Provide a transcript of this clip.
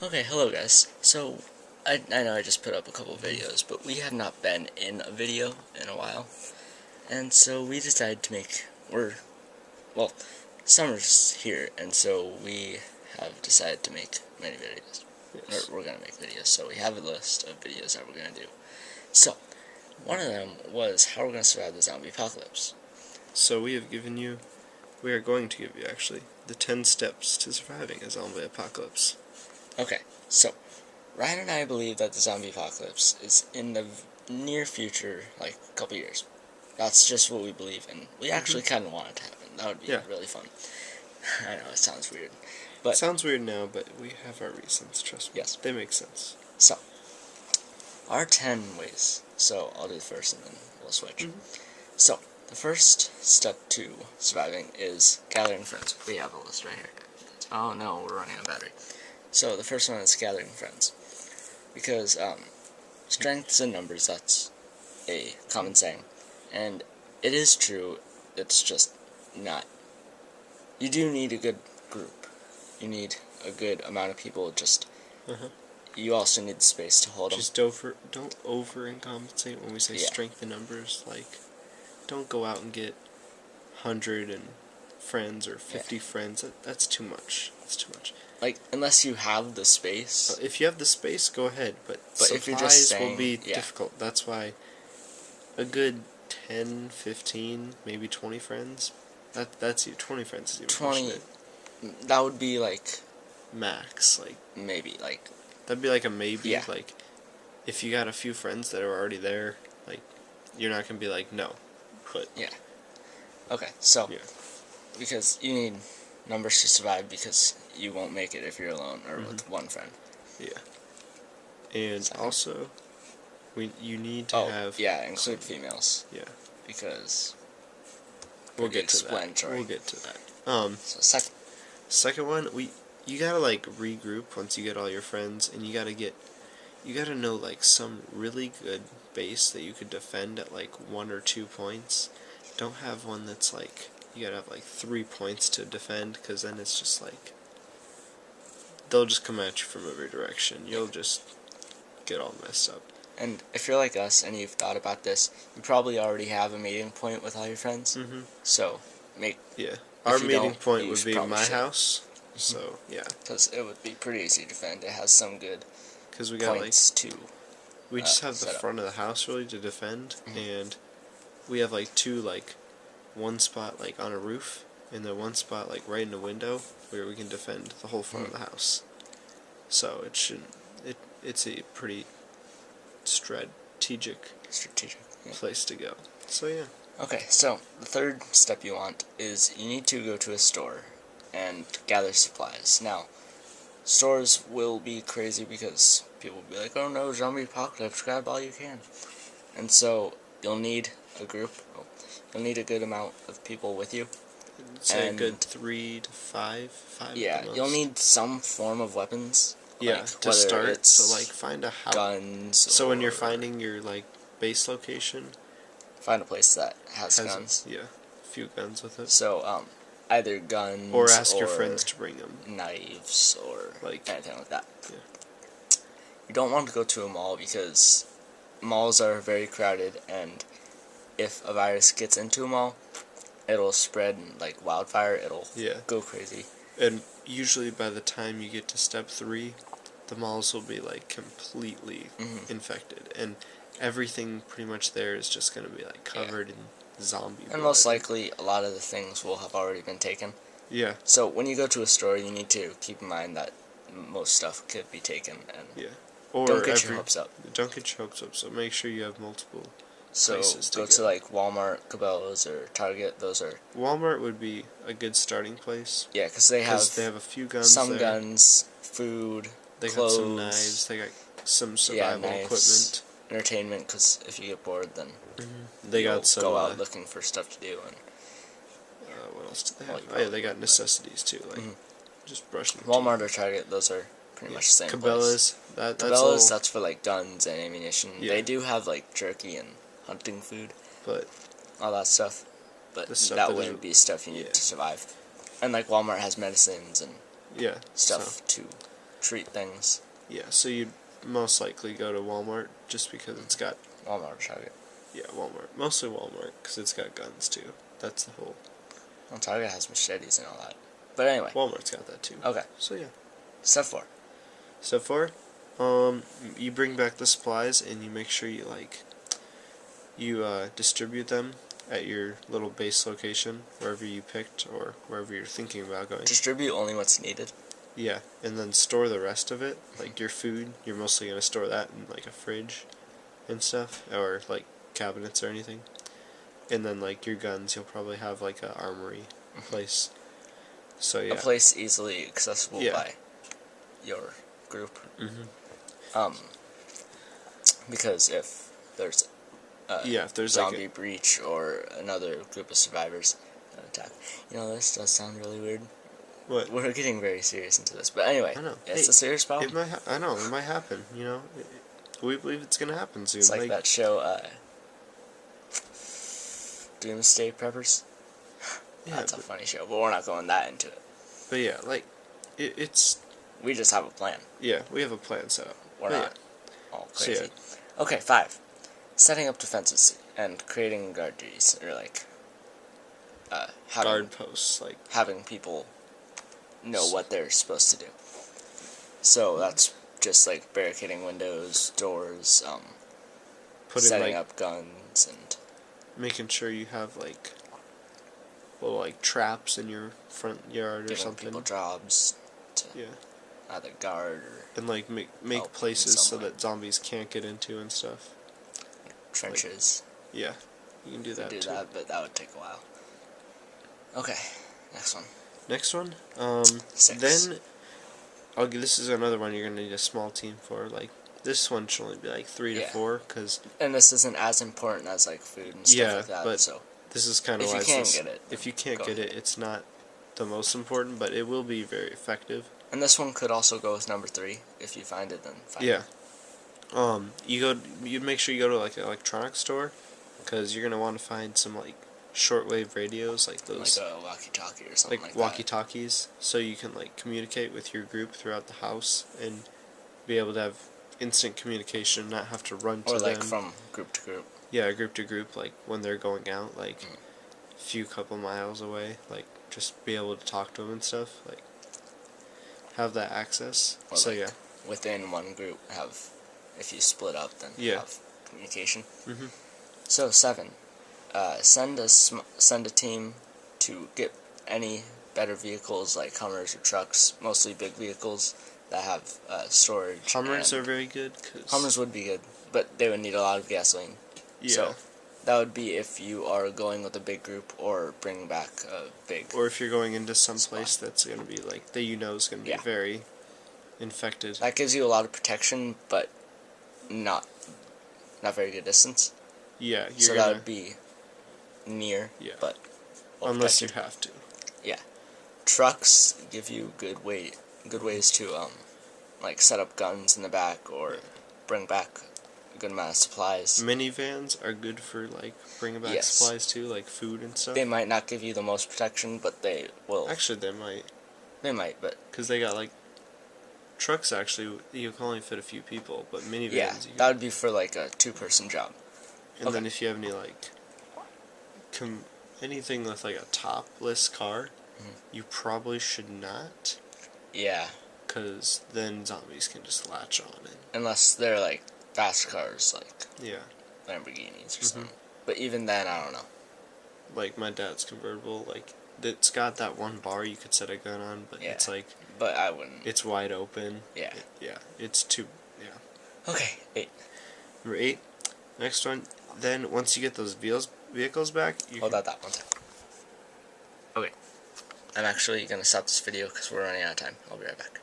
Okay, hello guys. So, I know I just put up a couple videos, but we have not been in a video in a while. And so we decided to make, well, summer's here, and so we have decided to make many videos. Yes. We're going to make videos, so we have a list of videos that we're going to do. So, one of them was how we're going to survive the zombie apocalypse. So we are going to give you actually, the 10 steps to surviving a zombie apocalypse. Okay, so, Ryan and I believe that the zombie apocalypse is in the near future, like a couple years. That's just what we believe, and we actually kind of want it to happen. That would be really fun. I know, it sounds weird. But It sounds weird now, but we have our reasons, trust me. Yes. They make sense. So, our 10 ways. So, I'll do the first and then we'll switch. So, the first step to surviving is gathering friends. We have a list right here. Oh no, we're running out of battery. So, the first one is gathering friends. Because, strengths in numbers, that's a common saying. And it is true, it's just not. You do need a good group. You need a good amount of people, just, you also need the space to hold them. Just don't overcompensate when we say strength in numbers. Like, don't go out and get 100 and friends or 50 friends. That's too much. That's too much. Like, unless you have the space. If you have the space, go ahead. But supplies if you're just saying, will be difficult. That's why a good 10, 15, maybe 20 friends. That's you. 20 friends is even 20. That would be like max. Like maybe like that'd be like a maybe. Yeah. Like if you got a few friends that are already there, like you're not gonna be like no. But okay. So because you need numbers to survive, because you won't make it if you're alone or with one friend. Yeah. And also, you need to have include females. Yeah. Because we'll get to that. We'll get to that. So second one, you gotta like regroup once you get all your friends, and you gotta know like some really good base that you could defend at like 1 or 2 points. Don't have one that's like you gotta have like 3 points to defend, because then it's just like they'll just come at you from every direction. You'll just get all messed up. And if you're like us and you've thought about this, you probably already have a meeting point with all your friends. So our meeting point would be my house. So because it would be pretty easy to defend. It has some good we got points to. We just have the front of the house really to defend, and we have like one spot like on a roof, and then one spot like right in the window where we can defend the whole front of the house. So it's a pretty strategic place to go. So yeah. Okay, so the third step you want is you need to go to a store and gather supplies. Now, stores will be crazy because people will be like, oh no, zombie apocalypse, grab all you can. And so you'll need a group. You'll need a good amount of people with you. Say a good 3 to 5. Yeah, you'll need some form of weapons. Yeah, to start. So like find a house. Guns. So when you're finding your like base location, find a place that has guns. Yeah, a few guns with it. So either guns or ask your friends to bring them. Knives or like anything like that. Yeah. You don't want to go to a mall because malls are very crowded, and if a virus gets into a mall, it'll spread like wildfire. It'll go crazy. And usually by the time you get to step 3, the malls will be like completely infected, and everything pretty much there is just going to be like covered in zombie blood. And most likely a lot of the things will have already been taken. Yeah. So when you go to a store, you need to keep in mind that most stuff could be taken, and or don't get your hopes up. Don't get your hopes up. So make sure you have multiple. So go to like Walmart, Cabela's, or Target. Walmart would be a good starting place. Yeah, because they have a few guns. Some guns, food, they clothes. Got some knives. They got some survival equipment. Entertainment, because if you get bored, then they got some. Go out looking for stuff to do. And what else do they have? Oh yeah, they got necessities too, like just brushing. Walmart or Target, those are pretty much the same. Cabela's. Cabela's, that's for like guns and ammunition. Yeah. They do have like jerky and hunting food, but all that stuff. But that wouldn't be stuff you need to survive. And like Walmart has medicines and stuff too. treat things. Yeah, so you'd most likely go to Walmart just because it's got... Walmart or Target. Yeah, Walmart. Mostly Walmart because it's got guns too. That's the whole... Well, Target has machetes and all that. But anyway. Walmart's got that too. Okay. So yeah. Step 4. Step 4, you bring back the supplies and you make sure you distribute them at your little base location, wherever you picked or wherever you're thinking about going. Distribute only what's needed. Yeah, and then store the rest of it, like your food. You're mostly gonna store that in like a fridge and stuff, or like cabinets or anything. And then like your guns, you'll probably have like a armory place. So yeah, A place easily accessible by your group. Because if there's if there's zombie breach or another group of survivors attack. This does sound really weird. What? We're getting very serious into this, but anyway, I know. It's a serious problem. It might I know it might happen. We believe it's gonna happen soon. It's like that show, Doomsday Preppers. Yeah, That's a funny show, but we're not going that into it. But yeah, like it's. We just have a plan. Yeah, we have a plan set up. We're not all crazy. So, Okay, 5. Setting up defenses and creating guard duties, or like guard posts, like having people know what they're supposed to do. So that's just like barricading windows, doors, setting up guns, and making sure you have like little like traps in your front yard or giving something. people jobs to either guard or and like make places so that zombies can't get into and stuff. Trenches. Yeah, you can do that too. But that would take a while. Okay, next one. Next one. 6. Then this is another one you're gonna need a small team for. Like this one should only be like 3 to 4, and this isn't as important as like food and stuff like that. But so this is kind of if why you can't get it, if you can't get it, it's not the most important, but it will be very effective. And this one could also go with number 3. If you find it, then find it. You'd make sure you go to like an electronics store, because you're gonna want to find some like shortwave radios, like those, like a walkie-talkie or something like walkie-talkies, so you can like communicate with your group throughout the house and be able to have instant communication, not have to run to them. Or like from group to group. Yeah, group to group, like when they're going out, like a few couple miles away, like just be able to talk to them and stuff, like have that access. Or so like within one group have, if you split up, then have communication. So 7, send a team to get any better vehicles like Hummers or trucks, mostly big vehicles that have storage. Hummers are very good. Hummers would be good, but they would need a lot of gasoline. Yeah. So that would be if you are going with a big group or bringing back a big. Or if you're going into some place that's going to be like that is going to be very infected. That gives you a lot of protection, but not very good distance. Yeah, so that would be near. Yeah. But unless you have to. Yeah. Trucks give you good ways to like set up guns in the back or bring back a good amount of supplies. Minivans are good for like bringing back supplies too, like food and stuff. They might not give you the most protection, but they will. Actually, they might. They might, but because they got like trucks. Actually, you can only fit a few people, but minivans. Yeah, that would be for like a 2-person job. And then if you have any like anything with like a topless car, you probably should not. Yeah. Because then zombies can just latch on it. Unless they're like fast cars, like Lamborghinis or something. But even then, I don't know. Like my dad's convertible, like it's got that one bar you could set a gun on, but it's like. But I wouldn't. It's wide open. Yeah. It's too. Yeah. Okay, 8. Number 8. Next one. Then once you get those vehicles back, Hold on that one time. Okay. I'm actually gonna stop this video because we're running out of time. I'll be right back.